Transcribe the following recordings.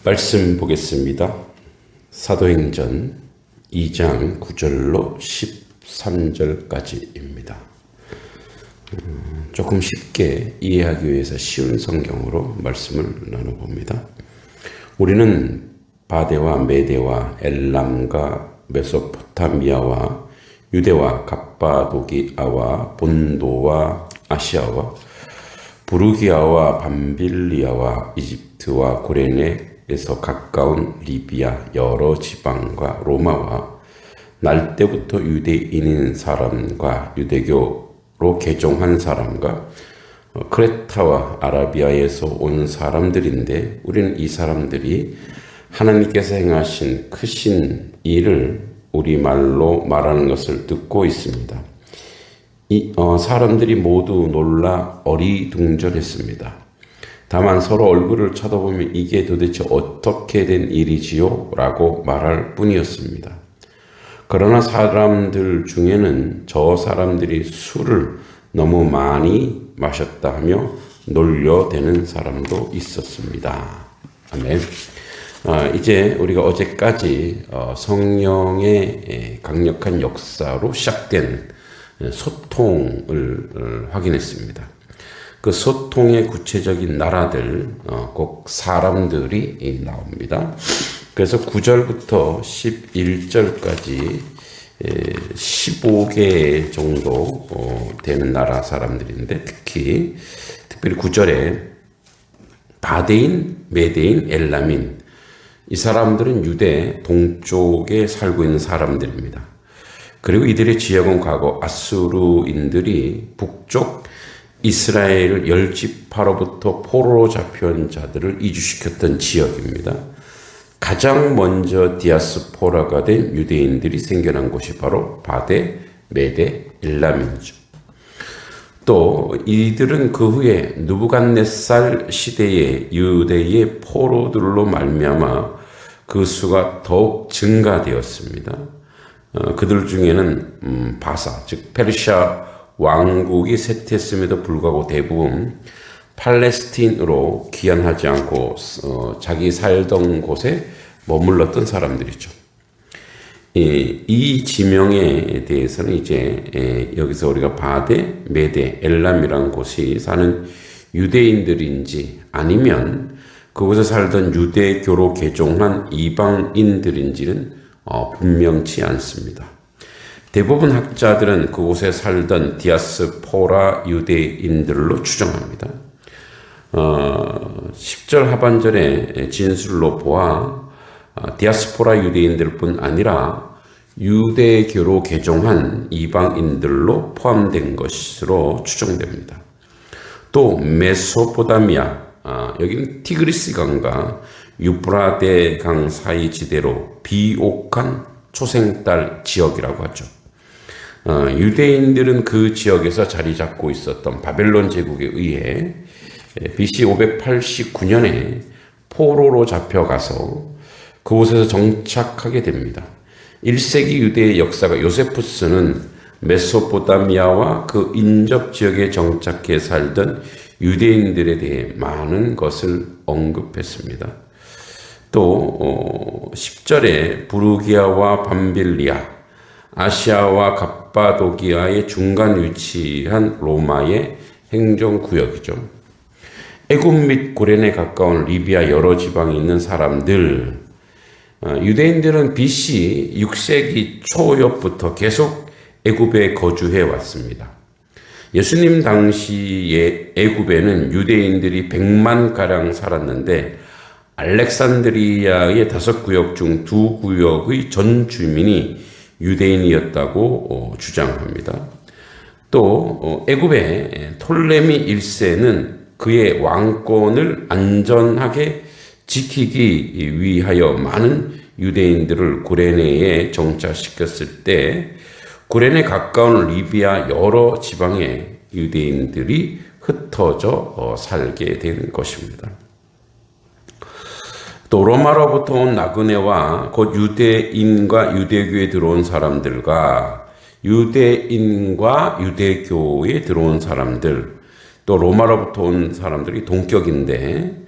말씀 보겠습니다. 사도행전 2장 9절로 13절까지입니다. 조금 쉽게 이해하기 위해서 쉬운 성경으로 말씀을 나눠봅니다. 우리는 바데와 메대와 엘람과 메소포타미아와 유대와 갑바도기아와 본도와 아시아와 부르기아와 밤빌리아와 이집트와 고레네에서 가까운 리비아 여러 지방과 로마와 날 때부터 유대인인 사람과 유대교로 개종한 사람과 크레타와 아라비아에서 온 사람들인데 우리는 이 사람들이 하나님께서 행하신 크신 일을 우리말로 말하는 것을 듣고 있습니다. 사람들이 모두 놀라 어리둥절했습니다. 다만 서로 얼굴을 쳐다보면 이게 도대체 어떻게 된 일이지요? 라고 말할 뿐이었습니다. 그러나 사람들 중에는 저 사람들이 술을 너무 많이 마셨다 하며 놀려대는 사람도 있었습니다. 아멘. 이제 우리가 어제까지 성령의 강력한 역사로 시작된 소통을 확인했습니다. 그 소통의 구체적인 나라들, 꼭 사람들이 나옵니다. 그래서 9절부터 11절까지 15개 정도 되는 나라 사람들인데 특별히 9절에 바데인, 메데인, 엘람인 이 사람들은 유대 동쪽에 살고 있는 사람들입니다. 그리고 이들의 지역은 과거 아수르인들이 북쪽 이스라엘 열지파로부터 포로로 잡혀온 자들을 이주시켰던 지역입니다. 가장 먼저 디아스포라가 된 유대인들이 생겨난 곳이 바로 바데, 메데, 엘람이죠. 또 이들은 그 후에 느부갓네살 시대의 유대의 포로들로 말미암아 그 수가 더욱 증가되었습니다. 그들 중에는 바사, 즉 페르시아 왕국이 쇠퇴했음에도 불구하고 대부분 팔레스틴으로 귀환하지 않고 자기 살던 곳에 머물렀던 사람들이죠. 이 지명에 대해서는 이제 여기서 우리가 바데, 메데, 엘람이라는 곳이 사는 유대인들인지 아니면 그곳에 살던 유대교로 개종한 이방인들인지는 분명치 않습니다. 대부분 학자들은 그곳에 살던 디아스포라 유대인들로 추정합니다. 10절 하반절의 진술로 보아 디아스포라 유대인들뿐 아니라 유대교로 개종한 이방인들로 포함된 것으로 추정됩니다. 또 메소포타미아, 여기는 티그리스 강과 유프라데 강 사이 지대로 비옥한 초생딸 지역이라고 하죠. 유대인들은 그 지역에서 자리 잡고 있었던 바벨론 제국에 의해 BC 589년에 포로로 잡혀가서 그곳에서 정착하게 됩니다. 1세기 유대의 역사가 요세푸스는 메소포타미아와 그 인접 지역에 정착해 살던 유대인들에 대해 많은 것을 언급했습니다. 또 10절에 부르기아와 밤빌리아, 아시아와 갑바도기아의 중간 위치한 로마의 행정구역이죠. 애굽 및 고레네 가까운 리비아 여러 지방에 있는 사람들, 유대인들은 BC 6세기 초엽부터 계속 애굽에 거주해 왔습니다. 예수님 당시에 애굽에는 유대인들이 100만가량 살았는데 알렉산드리아의 5구역 중 2구역의 전 주민이 유대인이었다고 주장합니다. 또 애굽의 톨레미 1세는 그의 왕권을 안전하게 지키기 위하여 많은 유대인들을 구레네에 정착시켰을 때 구레네 가까운 리비아 여러 지방에 유대인들이 흩어져 살게 된 것입니다. 또 로마로부터 온 나그네와 곧 유대인과 유대교에 들어온 사람들과 유대인과 유대교에 들어온 사람들, 또 로마로부터 온 사람들이 동격인데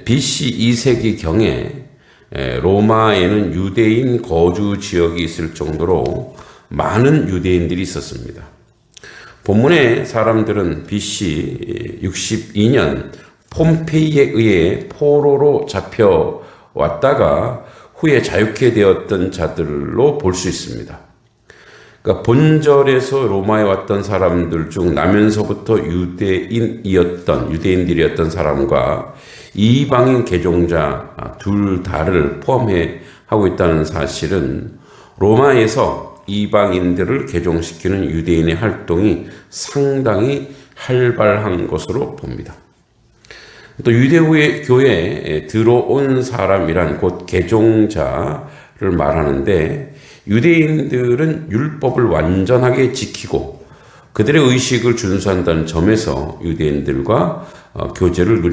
BC 2세기경에 로마에는 유대인 거주 지역이 있을 정도로 많은 유대인들이 있었습니다. 본문의 사람들은 BC 62년 폼페이에 의해 포로로 잡혀왔다가 후에 자유케 되었던 자들로 볼 수 있습니다. 그러니까 본절에서 로마에 왔던 사람들 중 나면서부터 유대인들이었던 사람과 이방인 개종자 둘 다를 포함해 하고 있다는 사실은 로마에서 이방인들을 개종시키는 유대인의 활동이 상당히 활발한 것으로 봅니다. 또 유대교에 들어온 사람이란 곧 개종자를 말하는데, 유대인들은 율법을 완전하게 지키고 그들의 의식을 준수한다는 점에서 유대인들과 교제를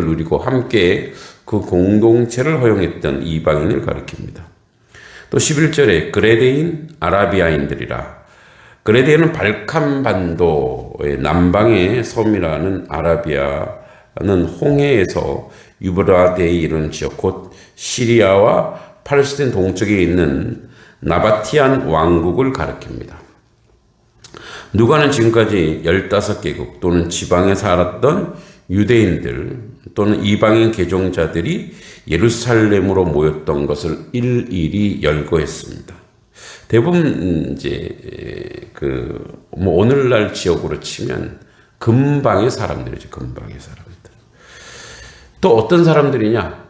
누리고 함께 그 공동체를 허용했던 이방인을 가리킵니다. 또 11절에 그레데인 아라비아인들이라. 그레데인은 발칸반도의 남방의 섬이라는 아라비아는 홍해에서 유브라데에 이르는 지역, 곧 시리아와 팔레스타인 동쪽에 있는 나바티안 왕국을 가리킵니다. 누가는 지금까지 15개국 또는 지방에 살았던 유대인들 또는 이방인 개종자들이 예루살렘으로 모였던 것을 일일이 열거했습니다. 대부분 오늘날 지역으로 치면 근방의 사람들이죠. 근방의 사람들. 또 어떤 사람들이냐?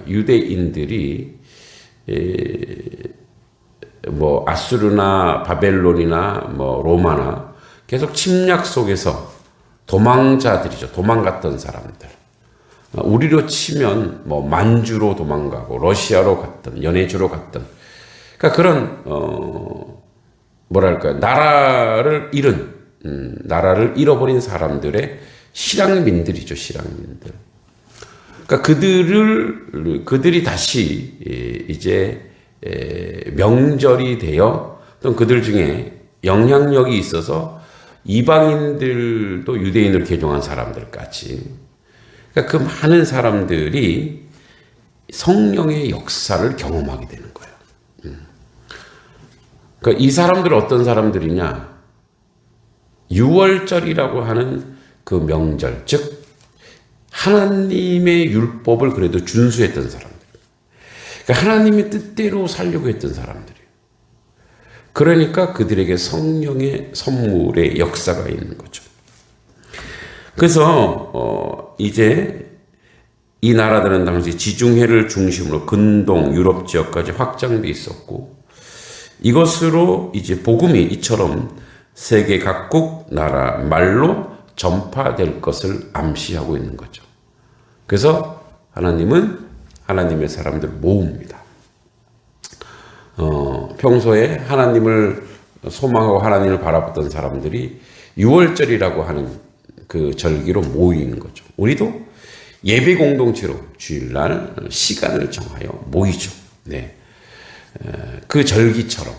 유대인들이 아수르나 바벨론이나 로마나 계속 침략 속에서 도망자들이죠. 도망갔던 사람들. 우리로 치면 만주로 도망가고 러시아로 갔던, 연해주로 갔던, 그러니까 그런 나라를 잃어버린 사람들의 실향민들이죠. 실향민들. 그러니까 그들이 다시 이제 명절이 되어, 또 그들 중에 영향력이 있어서 이방인들도 유대인을 개종한 사람들까지, 그러니까 그 많은 사람들이 성령의 역사를 경험하게 되는 거예요. 그러니까 이 사람들은 어떤 사람들이냐? 유월절이라고 하는 그 명절, 즉 하나님의 율법을 그래도 준수했던 사람들. 그러니까 하나님의 뜻대로 살려고 했던 사람들이에요. 그러니까 그들에게 성령의 선물의 역사가 있는 거죠. 그래서 이제 이 나라들은 당시 지중해를 중심으로 근동, 유럽 지역까지 확장돼 있었고, 이것으로 이제 복음이 이처럼 세계 각국 나라 말로 전파될 것을 암시하고 있는 거죠. 그래서 하나님은 하나님의 사람들 모읍니다. 평소에 하나님을 소망하고 하나님을 바라봤던 사람들이 6월절이라고 하는 그 절기로 모이는 거죠. 우리도 예배 공동체로 주일날 시간을 정하여 모이죠. 네. 그 절기처럼,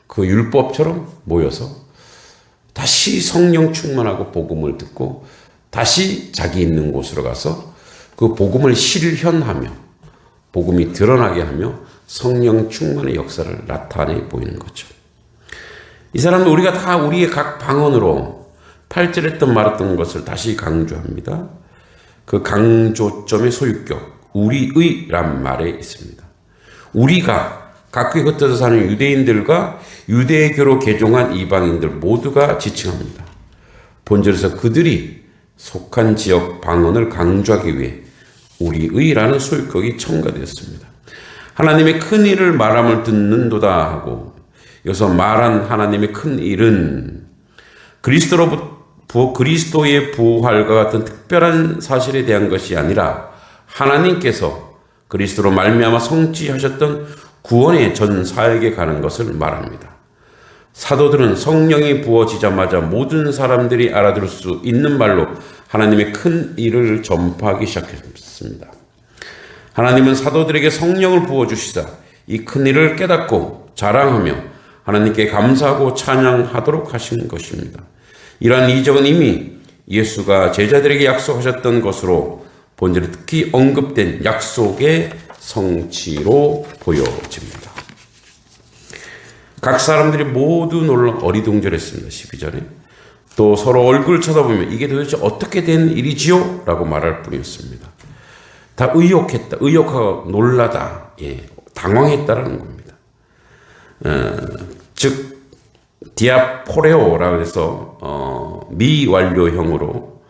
그 율법처럼 모여서 다시 성령 충만하고 복음을 듣고 다시 자기 있는 곳으로 가서 그 복음을 실현하며 복음이 드러나게 하며 성령 충만의 역사를 나타내 보이는 거죠. 이 사람은 우리가 다 우리의 각 방언으로 8절에 말했던 것을 다시 강조합니다. 그 강조점의 소유격, 우리의란 말에 있습니다. 우리가 각국에 흩어져 사는 유대인들과 유대교로 개종한 이방인들 모두가 지칭합니다. 본절에서 그들이 속한 지역 방언을 강조하기 위해 우리의라는 소유격이 첨가되었습니다. 하나님의 큰 일을 말함을 듣는도다 하고, 여기서 말한 하나님의 큰 일은 그리스도의 부활과 같은 특별한 사실에 대한 것이 아니라 하나님께서 그리스도로 말미암아 성취하셨던 구원의 전 사역에 가는 것을 말합니다. 사도들은 성령이 부어지자마자 모든 사람들이 알아들을 수 있는 말로 하나님의 큰 일을 전파하기 시작했습니다. 하나님은 사도들에게 성령을 부어주시사 이 큰 일을 깨닫고 자랑하며 하나님께 감사하고 찬양하도록 하신 것입니다. 이러한 이적은 이미 예수가 제자들에게 약속하셨던 것으로 본절에 특히 언급된 약속의 성취로 보여집니다. 각 사람들이 모두 놀라 어리둥절했습니다. 12절에. 또 서로 얼굴 쳐다보며 이게 도대체 어떻게 된 일이지요? 라고 말할 뿐이었습니다. 다 의욕했다. 의욕하고 놀라다. 예, 당황했다라는 겁니다. 즉 디아포레오라고 해서 미완료형으로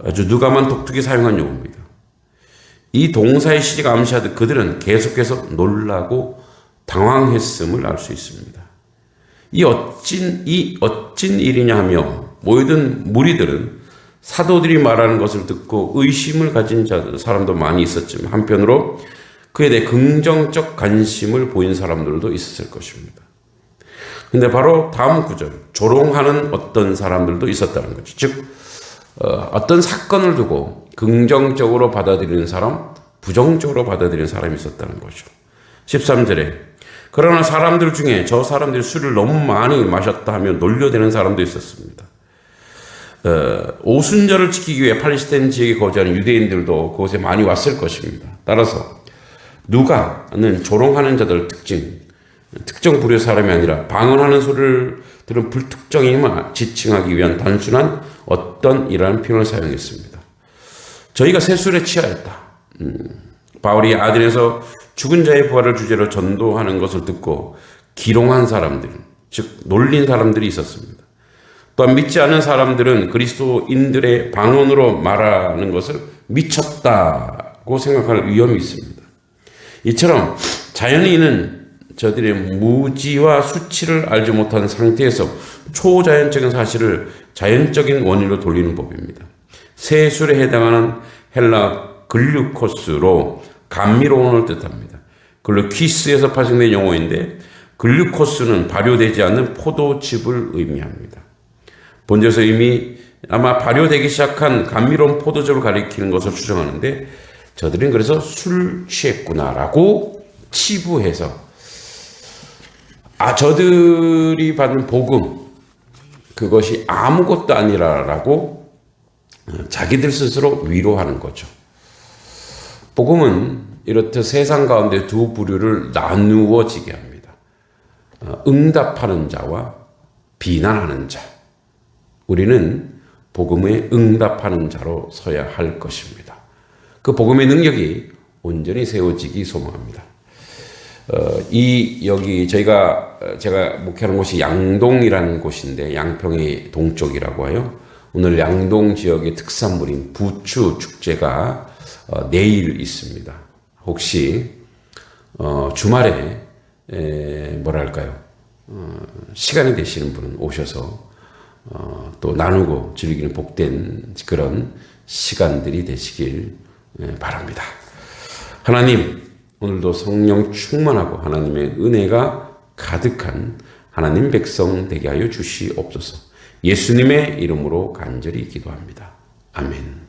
아주 누가만 독특히 사용한 용어입니다. 이 동사의 시제가 암시하듯 그들은 계속해서 놀라고 당황했음을 알 수 있습니다. 이 어찐 일이냐 하며 모이던 무리들은 사도들이 말하는 것을 듣고 의심을 가진 사람도 많이 있었지만 한편으로 그에 대해 긍정적 관심을 보인 사람들도 있었을 것입니다. 근데 바로 다음 구절, 조롱하는 어떤 사람들도 있었다는 거죠. 즉 어떤 사건을 두고 긍정적으로 받아들이는 사람, 부정적으로 받아들이는 사람이 있었다는 거죠. 13절에 그러나 사람들 중에 저 사람들이 술을 너무 많이 마셨다 하며 놀려대는 사람도 있었습니다. 오순절을 지키기 위해 팔레스타인 지역에 거주하는 유대인들도 그곳에 많이 왔을 것입니다. 따라서 누가는 조롱하는 자들 특정 부류의 사람이 아니라 방언하는 소리를 들은 불특정인을 지칭하기 위한 단순한 어떤 이라는 표현을 사용했습니다. 저희가 세술에 취하였다. 바울이 아덴에서 죽은 자의 부활을 주제로 전도하는 것을 듣고 기롱한 사람들, 즉 놀린 사람들이 있었습니다. 또한 믿지 않은 사람들은 그리스도인들의 방언으로 말하는 것을 미쳤다고 생각할 위험이 있습니다. 이처럼 자연히 이는 저들의 무지와 수치를 알지 못한 상태에서 초자연적인 사실을 자연적인 원인으로 돌리는 법입니다. 세술에 해당하는 헬라 글루코스로 감미로움을 뜻합니다. 글루키스에서 파생된 용어인데 글루코스는 발효되지 않는 포도즙을 의미합니다. 본절에서 이미 아마 발효되기 시작한 감미로운 포도즙을 가리키는 것을 추정하는데 저들은 그래서 술 취했구나라고 치부해서 저들이 받은 복음 그것이 아무것도 아니라라고 자기들 스스로 위로하는 거죠. 복음은 이렇듯 세상 가운데 두 부류를 나누어지게 합니다. 응답하는 자와 비난하는 자. 우리는 복음에 응답하는 자로 서야 할 것입니다. 그 복음의 능력이 온전히 세워지기 소망합니다. 제가 목회하는 곳이 양동이라는 곳인데 양평의 동쪽이라고 해요. 오늘 양동 지역의 특산물인 부추 축제가 내일 있습니다. 혹시 주말에 시간이 되시는 분은 오셔서 또 나누고 즐기는 복된 그런 시간들이 되시길 바랍니다. 하나님, 오늘도 성령 충만하고 하나님의 은혜가 가득한 하나님 백성 되게 하여 주시옵소서. 예수님의 이름으로 간절히 기도합니다. 아멘.